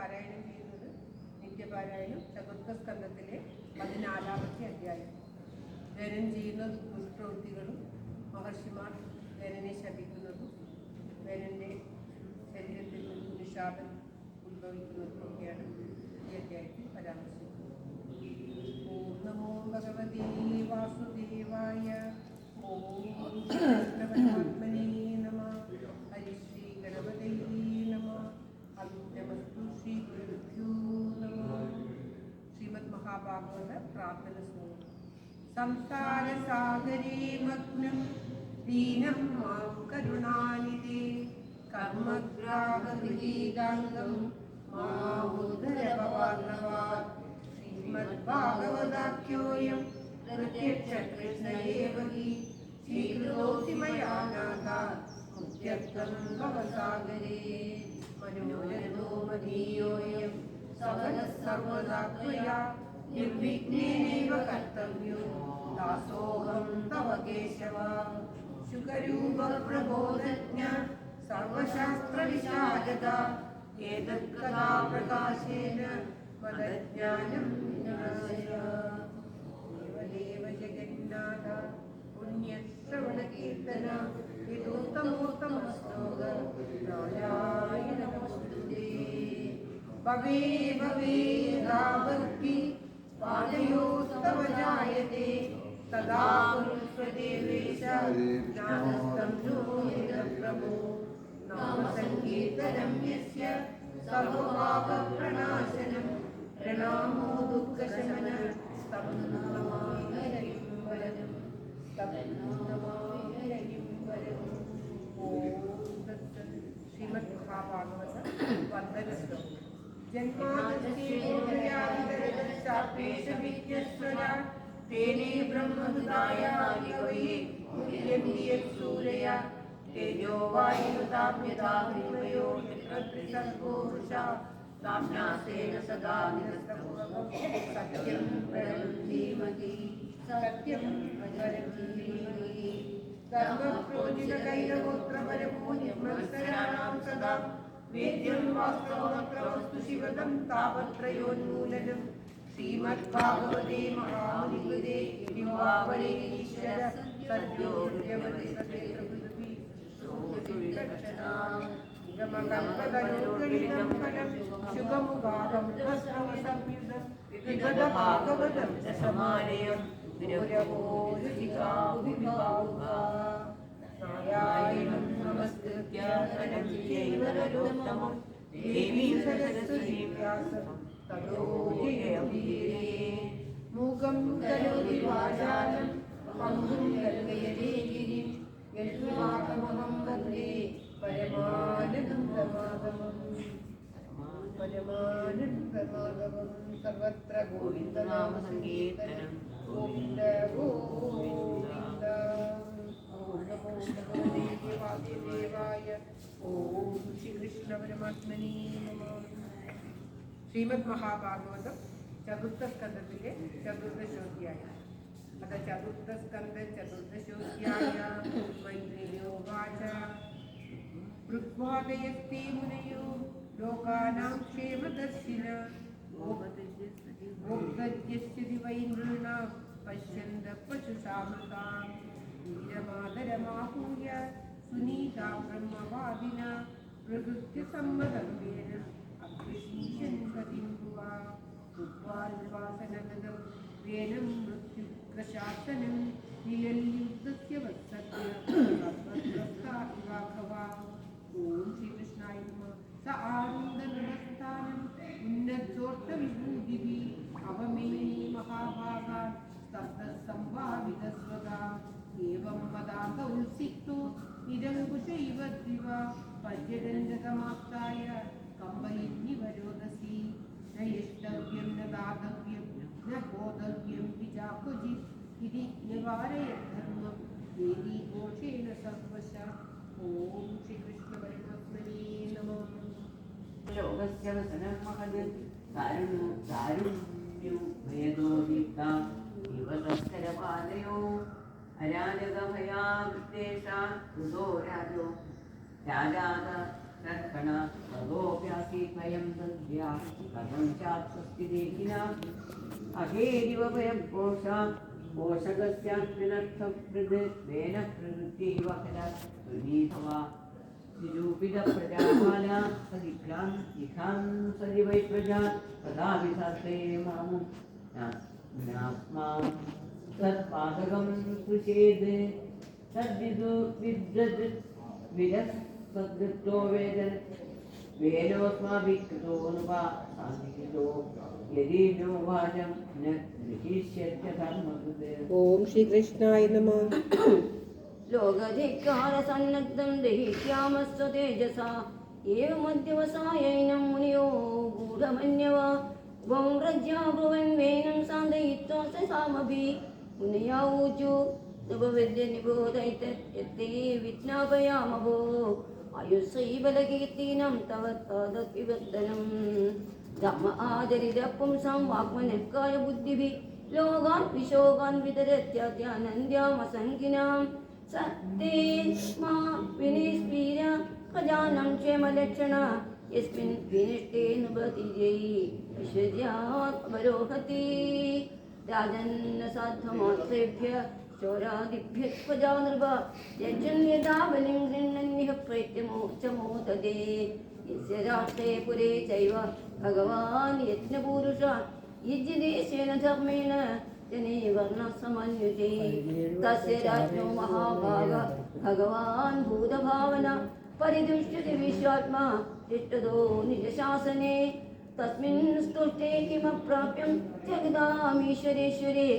പാരായണം ചെയ്യുന്നത് നിത്യപാരായണം ചതുർത്ഥസ്കന്ധത്തിലെ 14-ാമത്തെ അധ്യായം. വേനൻ ചെയ്യുന്ന ദുഷ്പ്രവൃത്തികളും മഹർഷിമാർ വേനനെ ശപിക്കുന്നതും വേനൻ്റെ ശരീരത്തിൽ നിന്ന് നിഷാദം ഉത്ഭവിക്കുന്നതും ഒക്കെയാണ് ഈ അധ്യായത്തിൽ പരാമർശിക്കുന്നത്. ഓം നമോ ഭഗവതേ വാസുദേവായ. ഓം ശ്രീകൃഷ്ണപരമാത്മനേ നമഃ. ഹരി ശ്രീ ഗണപതേ നമഃ. നമസ്തു ശ്രീ ഗുരുഭ്യോ നമഃ. ശ്രീമദ് മഹാഭാഗവത പ്രാർത്ഥന ശ്ലോകം. സംസാരസാഗരേ മഗ്നം ദീനം മാം കരുണാനിധേ കർമ്മഗ്രാഹഗൃഹീതാംഗം മാമുദ്ധര ഭവാർണവാത്. ശ്രീമദ്ഭാഗവതാഖ്യോയം പ്രത്യക്ഷകൃഷ്ണ ഏവ ഹി സ്വീകൃതോऽസി മയാ നാഥ മുക്ത്യർത്ഥം ഭവസാഗരേ. മനോരഥോ മദീയോऽയം സകലഃ സർവദാ ത്വയാ നിർവിഘ്നേനൈവ കർത്തവ്യോ ദാസോഹം തവ കേശവ. ശുകരൂപ പ്രബോധജ്ഞ സർവശാസ്ത്രവിശാരദ ഏതത്കഥാ പ്രകാശേന മദജ്ഞാനം വിനാശയ. ദേവദേവ ജഗന്നാഥ പുണ്യശ്രവണകീർത്തന വിദൂത്തമോത്തമശ്ലോക നാരായണ നമസ്തുതേ. ഭവേ ഭവേ രാവത്തി പാദയോസ്തവ ജായത്തെ സദാ കുരുഷ്വ ദേവേശ ജ്ഞാനസ്തം പ്രഭോ. നാമസങ്കീർത്തനം യസ്യ സർവപാപപ്രണാശനം പ്രണാമോ ദുഃഖശമനം തം നമാമി ഹരിം വരദം തം നമാമി ഹരിം വരദം. ഓം തത്സത്. ശ്രീമദ് മഹാഭാഗവത വന്ദന ശ്ലോകം. ജന്മാന്തരേശ്വര തേനേ ബ്രഹ്മഹൃദായ കവയേ മുഹ്യന്തി യത്സൂരയ തേജോ വായുതാമ്യതാ ഹൃമയോ ത്രിസർഗോ വൃഷാ സാമ്നാസേന സദാ നിരസ്തപൂർവം സത്യം പരം ധീമഹി സത്യം പരം ധീമഹി. ധർമ്മപ്രോജിതകൈരഗോത്രപരമോ നിർമ്മത്സരാണാം സദാ വേദ്യം വാസ്തവമത്ര വസ്തു ശിവദം താപത്രയോന്മൂലനം. ശ്രീമദ്ഭാഗവതേ മഹാമുനികൃതേ ദിവാവരേ ഈശ്വര സദ്യോ ഹൃദയവതി സതേതപൃഥ്വീ ശോകസുവിലക്ഷണാം ഗമകമ്പതനോർഗളിതം ഫലം ശുഭമുഖാദം ഭസ്മസംയുതം വിഗതഭാഗവതം സമാലയം വിരവോരുചികാവിഭാവുകാ. നാരായണം നമസ്കൃത്യ നരം ചൈവ നരോത്തമം ദേവീം സരസ്വതീം വ്യാസം തതോ ജയമുദീരയേ. മൂകം കരോതി വാചാലം പങ്കും ലംഘയതേ ഗിരിം യസ്മാകമഹം വന്ദേ പരമാനന്ദമാധവം. പരമാനന്ദമാധവം. സർവത്ര ഗോവിന്ദനാമ സങ്കീർത്തനം. ഗോവിന്ദ ഗോവിന്ദ. ഓം നമോ ഭഗവതേ വാസുദേവായ. ഓം ശ്രീകൃഷ്ണ പരമാത്മനേ നമഃ. ശ്രീമദ് മഹാഭാഗവതം ചതുർത്ഥസ്കന്ധത്തിലെ ചതുർദശോധ്യായം. അത ചതുർത്ഥസ്കന്ധ ചതുർദശോധ്യായ. മൈത്രിയോവാച. ഋഗ്വാദയസ്തേ മുനയോ ലോകാനാം ക്ഷേമദർശിന ഭോക്തജ്യസ്യതി വൈ നൃണാം പശ്യന്ത പശുഷാമൃതാം. വീരമാതരമാഹൂയ സുനീതാ ബ്രഹ്മവാദിന പ്രകൃത്യ സമ്മതംബേന അഭിഷീശൻ കതിംബുവാ. ഉദ്വാൽവാസനഗതം വേനം മൃത്യുഗ്രശാസനം നിയല്യുദ്ധസ്യ വത്സത്യ സർവസ്രഷ്ടാ ഇവാഘവാ. ഓം ശ്രീകൃഷ്ണായ നമഃ. സ ആനന്ദനമസ്ഥാനം ഉന്നതോർത്തവിഭൂതിഭിः അവമേനി മഹാഭാഗാ സ്തബ്ധസംഭാവിതസ്വതാ. ഏവം വദാത ഉത്സിക്തോ നിരങ്കുശൈവ ദ്വിവാ പര്യദണ്ഡകമാപ്തായ കമ്പയിന്നിവ രോദസി. ന യഷ്ടവ്യം ന ദാതവ്യം ന ബോധവ്യം വിചാക്വചിത് ഇതി നിവാരയദ്ധർമ്മം ദേവീ ഘോഷേണ സർവശഃ. ഓം ശ്രീകൃഷ്ണ പരമാത്മനേ നമഃ. ലോകസ്യ വസനം മഹദ് കാരുണ്യോ ഭേദോ ദീപ്ത ഇവ തസ്കരപാദയോ അരാജകഭയാവൃത്തേഷാ കൃതോ രാജോ രാജാത तर्पण ततोऽप्यासीत्वयं तद्भ्या कथं स्यात् स्वस्तिदेहिना अहेरिव वयं पोषकस्यात्विनर्थप्रदेन प्रवृत्तिः वहदा सुनीतवा निरूपितप्रजापाला सदिख्लां सदिवैप्रजा तदापि शास्त्रे मामु नास्मां तत्पादकं स्पृशेत् तद्विदु विद्वद् विरसद्गतो वेदोऽस्माभिः कृतोऽनुपासान्निहितो यदि नो वाचं न गृहीष्यत्य धर्मकृते। ओम श्री कृष्णाय नमः। लोकधिक्कारसन्नद्धं दहिष्यामस्व तेजसा एवमध्यवसायैनं मुनियो गूढमन्यवा वं व्रज्या ब्रुवन् वेनं साधयित्वा स सामभिः मुनया ऊचु नभविद्य निबोधयितत्ते विज्ञापयामभो आयुष्यैबलकीर्तीनं तव तदपिवर्धनं धर्म आदरितः पुंसां वाक्मनिर्गाय बुद्धिभिः लोकान् विशोकान् वितरत्यानन्द्यामसङ्गिनां सत्ते स्मा विनिस्पीर खजानं क्षेमलक्षण यस्मिन् विनिष्टे नुभति विश्वज्यात् अवरोहति राजन्नसाध्वमात्रेभ्य चोरादिभ्यः प्रजा नृप यजन् यदा बलिं गृह्णन्निह प्रैत्यमोक्षमोददे यस्य राष्ट्रे पुरे चैव भगवान् यज्ञपूरुषः युज्यदेशेन धर्मेण जने वर्णसमन्युते तस्य राज्ञो महाभाग भगवान् भूतभावना परिदुष्यते विश्वात्मा तिष्ठतो निजशासने तस्मिन् स्तुष्टे किमप्राप्यं जगदामीश्वरेश्वरे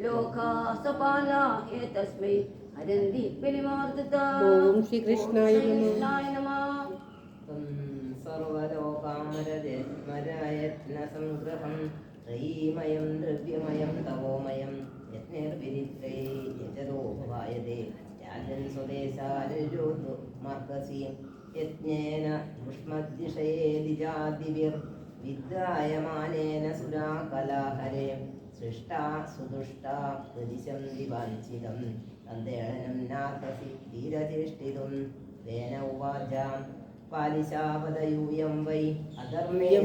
लोका सपाला एतस्मै हरन्ति बलिमार्दता। ओम श्री कृष्णाय नमः। सर्वलोकामरयत्नसंग्रहं त्रयीमयं द्रव्यमयं तवोमयं यज्ञैर्विदित्रै यजतो भवायते याजन् स्वदेशार्जुर्मर्कसि यज्ञेन मुष्मद्दिशयेदिजादिभिर्विद्रायमानेन सुराकलाहरे सृष्टा सुदुष्टा प्रदिशं दिवाञ्छितं तन्देळनं नार्कसि धीरचेष्टितुं तेन उवाचां पालिशापदयूयं वै अधर्मेण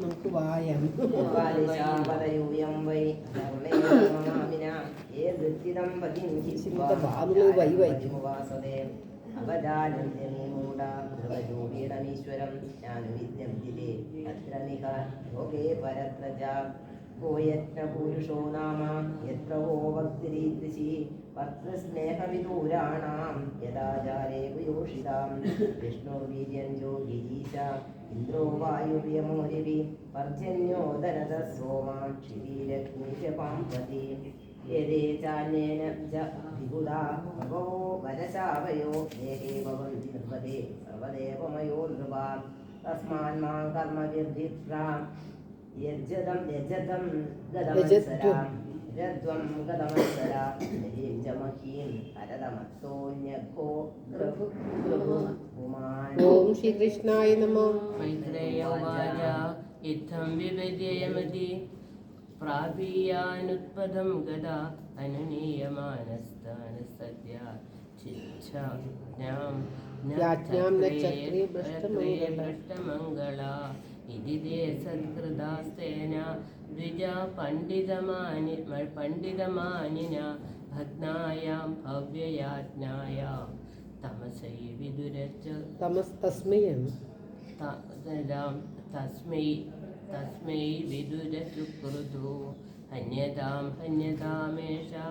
നമുക്ക് വായാം. പാലിശാപദയൂയം വൈ അധർമ്മേണ മമാമിനാ യേ ദൃഷ്ടിതം പതിം ഹിത്വാസദേ അവജാനന്യമൂഢ ധ്രുവരൂപീണമീശ്വരം ജ്ഞാനവിദ്യം ജിതേ തത്ര നിഹ ലോകേ പരത്ര ച को यत्र पुरुषो नाम यत्र वो भक्तिरीदृशि भर्तृस्नेहविदूराणां यदाचारे वियोषितां विष्णुर्वीर्यञ्जो गिरीशा इन्द्रो वायुर्यमोरिभिः पर्जन्यो दनदः सोमा क्षितिरग्नि च पाम्पति यदे चान्येन च विबुधा भगवो वनशावयो देहे भवन्ति नृपते सर्वदेवमयो नृपा तस्मान्मां कर्मविर्भिप्रा यज्जदं गदमत्सरा यद्वं गदमत्सरा यदीं च महीं हरदमत्तोऽन्यघो पुमान्। ओम श्री कृष्णाय नमः। मैत्रेय उवाच इत्थं विवेद्ययमति प्रापीयानुत्पदं गदा अनुनीयमानस्तानस्तद्या चिच्छाज्ञां याज्ञां न चक्रे भ्रष्टमङ्गला इति ते सत्कृतास्तेन द्विजा पण्डितमानिना भग्नायां भव्ययाज्ञायां तमसै विदुरच तस्मै विदुरचुकृतो हन्यतामेषा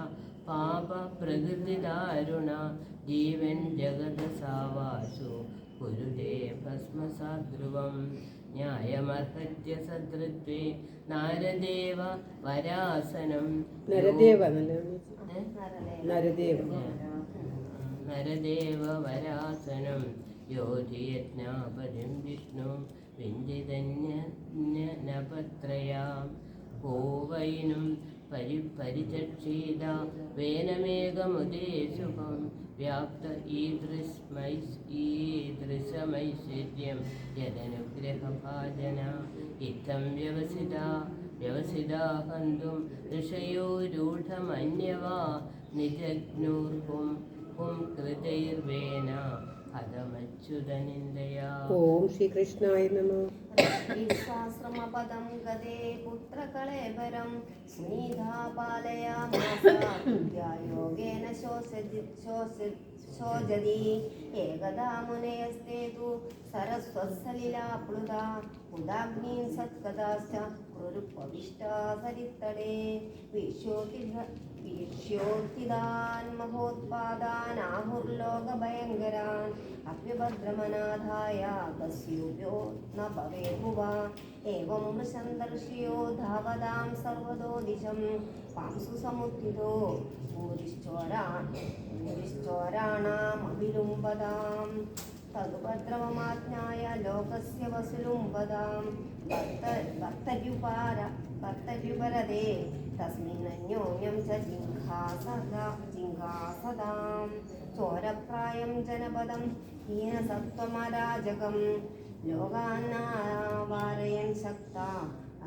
पापप्रकृतिदारुणा जीवन् जगदसावासु कुरुते भस्मसाद्ध्रुवं न्यायमर्हत्य सदृत्वे नारदेव वरासनं नरदेव वरासनं योधयज्ञापतिं विष्णुं विञ्जितन्यनपत्रयां कोवैनं परिचक्षीदा वेनमेकमुदे शुभं व्याप्त ईदृशमैश्वर्यं यदनुग्रहभाजना इत्थं व्यवसिता हन्तुं ऋषयो रूढमन्यवा निजग्नूर्पुं പുംകൃതൈർവേന ഹതമച്യുതനിന്ദയാ. ഓം ശ്രീകൃഷ്ണായ നമ. സഹസ്രമപദം ഗതേ പുത്രകളേബരം സ്നേഹാപാലയാമാസ യോഗേന ശോചതി ഏകദാ മുനയസ്തേ തു സരസ്വസലിലാപ്ലുതാ ഉദാഗ്നീൻ സത്കഥാശ്ച കുരുപവിഷ്ടാ സരിത്തടേ വീക്ഷ്യോത്തിദാൻ മഹോത്പാദാനാഹുർലോകഭയങ്കരാൻ അപ്യഭദ്രമനാഥായ കസ്യൂപ്യോ ന ഭവേദ്ഭുവ ഏവം വൃഷന്തർഷിയോ ധാവതാം സർവദോ ദിശം പാംസു സമുദ്ധിതോ ഭൂരിശ്ചോരാണാമവിലുംബതാം തതുപദ്രവമാജ്ഞായ ലോകസ്യ വസുലുംബതാം ഭർത്തര്യുപരദേ തസ്മിന്നന്യോന്യം ച ജിഘാസതാം ചോരപ്രായം ജനപദം ഹീനസത്വമരാജകം ലോകാന്നാവാരയൻ ശക്ത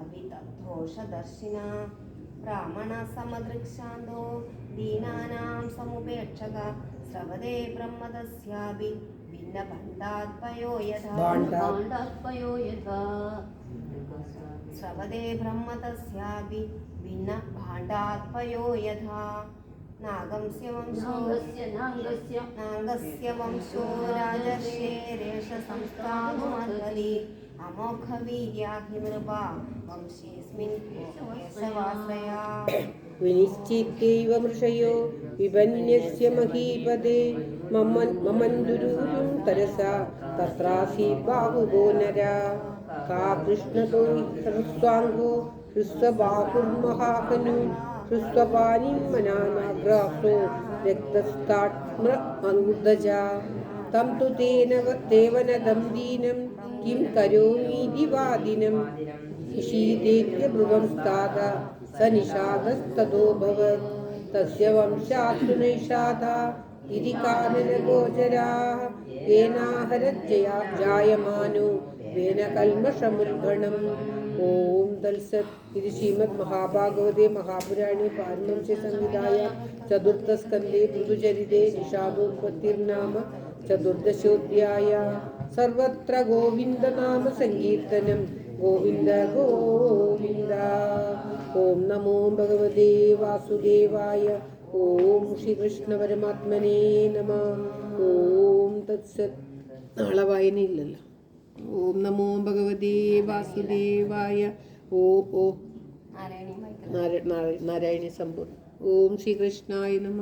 അഭിതദ്ധോഷദർശിന ബ്രാഹ്മണ സമദൃക്ഷാന്തോ ദീനാനാം സമുപേക്ഷക ശ്രവദേ ബ്രഹ്മദസ്യാഭി ഭിന്നഭണ്ഡാത്പയോ യഥാ ശ്രവദേ ബ്രഹ്മതസ്യാഭി ഭിന്നഭാണ്ഡാത്പയോ യഥാ നാഗസ്യ വംശോ രാജർഷേരേഷ സംസ്ഥാനുമർഹതി അമോഘവീര്യാഹി നൃപ വംശേസ്മിൻ കേശവാശ്രയാ വിനിശ്ചിത്യൈവ മൃഷയോ വിപന്യസ്യ മഹീപദേ മമന്ദുരൂരും തരസാ തത്രാസി ബാഹുവോ നരാ കാ കൃഷ്ണതോ ഹ്രസ്വാംഗോ ഹ്രസ്വബാഹുർമഹാഹനു ഹ്രസ്വപാനിം മനാനാഗ്രാസോ രക്തസ്ഥാട്മഅംഗുദജാ തം തു തേവനദം ദീനം കിം കരോമീതി വാദിനം നിഷീദേത്യ ഭ്രുവം സ്ഥാത സ നിഷാദസ്തതോഭവത് തസ്യ വംശാത്തു നൈഷാദാ ഇതി കാനനഗോചരാः വേനാഹരജായമാനോ വേന കൽമഷമുദ്ഗണം. ഓം തത്സത്. ഇത് ശ്രീമദ് മഹാഭാഗവതേ മഹാപുരാണേ പാരമഹംസ്യ സംഹിതായ ചതുർത്ഥസ്കന്ധേ പൃഥുചരിതേ നിഷാദോത്പത്തിർനാമ ചതുർദശോധ്യായ. സർവത്ര ഗോവിന്ദനാമ സങ്കീർത്തനം. ഗോവിന്ദ ഗോവിന്ദ. ഓം നമോ ഭഗവതേ വാസുദേവായ. ഓം ശ്രീകൃഷ്ണ പരമാത്മനേ നമ. ഓം തത്സത്. നാളെ വായനയില്ലല്ലോ. ഓം നമോ ഭഗവതേ വാസുദേവായ. നാരായണീയ സമ്പൂർണ്ണ. ഓം ശ്രീകൃഷ്ണായ നമ.